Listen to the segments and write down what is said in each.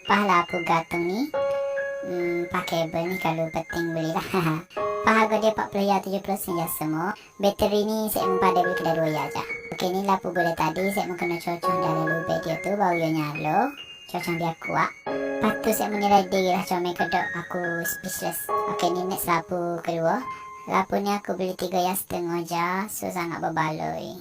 Pahala aku gantung ni pakai kabel ni, kalau penting belilah. Harga dia 40 ya 70 ya semua. Bateri ni saya pada beli kedua 2 ya aja. Okey, ni lampu boleh tadi saya mau kena cocok dalam lubang dia tu baru dia nyala. Cocok biar kuat. Lepas tu saya menilai dia lah comel kedok, aku speechless. Okey, ni next lampu kedua. Lampu ni aku beli 3,5 je, so sangat berbaloi.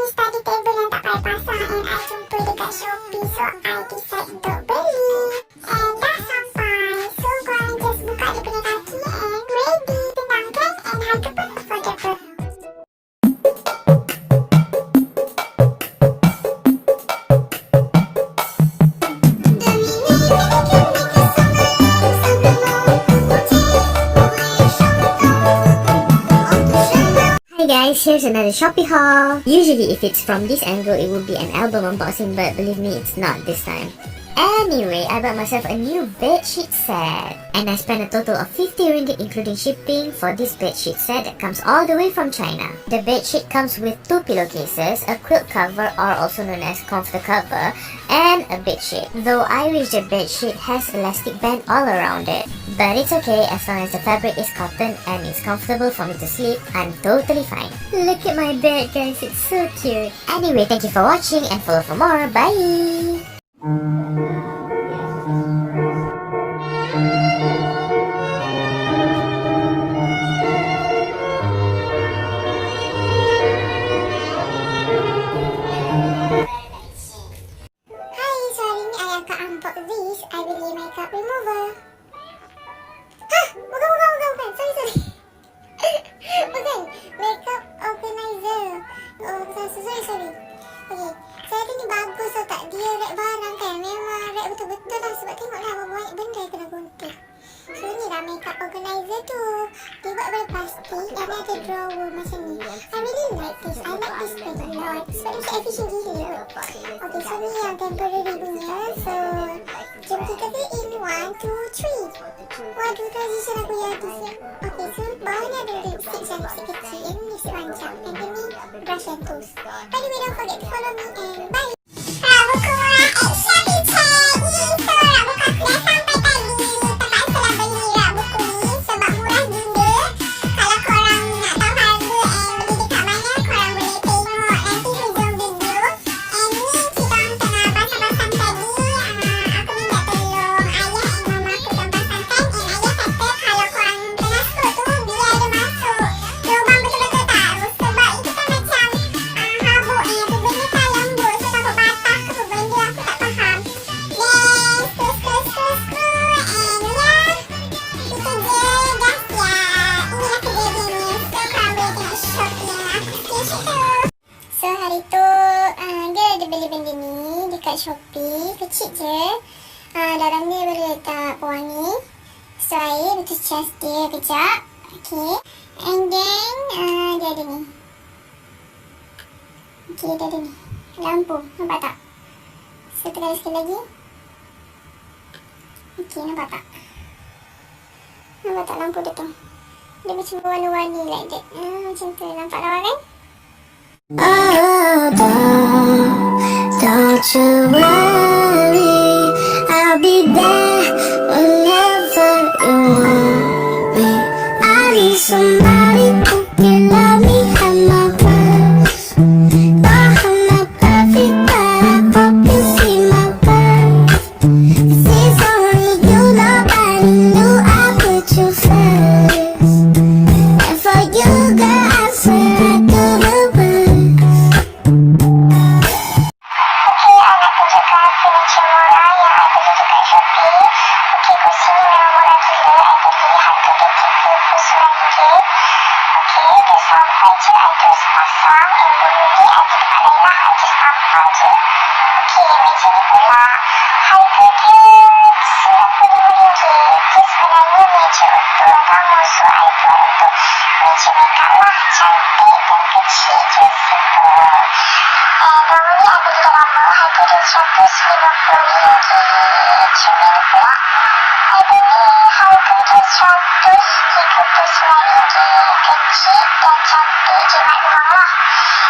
Study table yang tak payah pasang, and I jumpa dekat Shopee, so I decide untuk beli. And dah sampai, so korang just buka dia punya kaki and ready. Senang kan? And harga pun affordable. Guys, here's another Shopee haul. Usually if it's from this angle it would be an album unboxing, but believe me, it's not this time. Anyway, I bought myself a new bedsheet set, and I spent a total of 50 ringgit including shipping for this bedsheet set that comes all the way from China. The bedsheet comes with 2 pillowcases, a quilt cover or also known as comforter cover, and a bedsheet. Though I wish the bedsheet has elastic band all around it, but it's okay as long as the fabric is cotton and it's comfortable for me to sleep. I'm totally fine. Look at my bed, guys, it's so cute. Anyway, thank you for watching and follow for more. Bye! Sorry. Okay, saya tadi bagus tau tak, dia rack barang kan. Memang rack betul-betul lah, sebab tengoklah berapa banyak benda yang kena gunting. So ni lah makeup organizer tu. Dia buat daripada plastik dan ada drawer macam ni. I really like this. I like this thing a lot. Sebab dia efficient gila. Okay, so ni yang temporary punya. So jom kita ke in 1, 2, 3. Waduh, transition aku jadi siap. Okay, so bawah ni ada lipstick macam lipstick kecil. Ini lipstick panjang. Dan ini brush and tools. By the way, don't forget to follow me and bye. Buku murah at Shopee Chat. So rak buku aku dah sampai tadi. Terpaksa lah beli rak buku ni sebab murah gila. Kalau korang nak tahu harga and beli dekat mana, korang boleh tengok nanti hujung video. And ni kita orang tengah basah-basah tadi. Aku minta tolong ayah and mama aku tengah basahkan. And ayah kata kalau korang tengah skot tu biar dia masuk lubang betul-betul taruh. Sebab itu kan macam habuk ni. Tu benda kan lembut. So takut patah ke benda, aku tak faham. Then screw and ya, itu je dah siap. Inilah kerja dia ni. So korang boleh tengok Shopee yang aku screenshot tu. So hari tu dia ada beli benda ni dekat Shopee. Kecil je. Dalam ni boleh letak pewangi. So I betul charge dia kejap. Okay. And then dia ada ni. Okey, dia ada ni. Lampu, nampak tak? Saya tekan sekali lagi. Okey, nampak tak? Nampak tak lampu dia tu? Dia macam warna-warni like that. Macam tu, nampak lawa kan? Oh, don't you worry, I'll be there whenever you want me. I need somebody who can love me at my worst. Oh, I'm not perfect, but I hope you see my worth. 'Cause it's only you, nobody knew I put you first. And for you, girl, I swear I do the worst. Okey, anak tunjukkan furniture murah yang I beli dekat Shopee. Okey, kursi ni memang murah gila. I beli harga dia RM39. Okey, dia sampai je I terus pasang. Yang dulu ni I di tempat lain lah, I just nampak je. Okey, meja ni pula harga dia RM95. Dia sebenarnya meja untuk orang musuh I buat untuk meja makeup lah. Cantik dan kecil je semua. Normally I beli dah lama, harga dia RM150. Cermin ni pula I beli harga dia RM139. Kecil dan cantik, jimat ruang lah.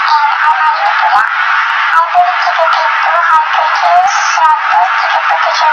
Almari ni pula I beli 3 pintu, harga dia RM137.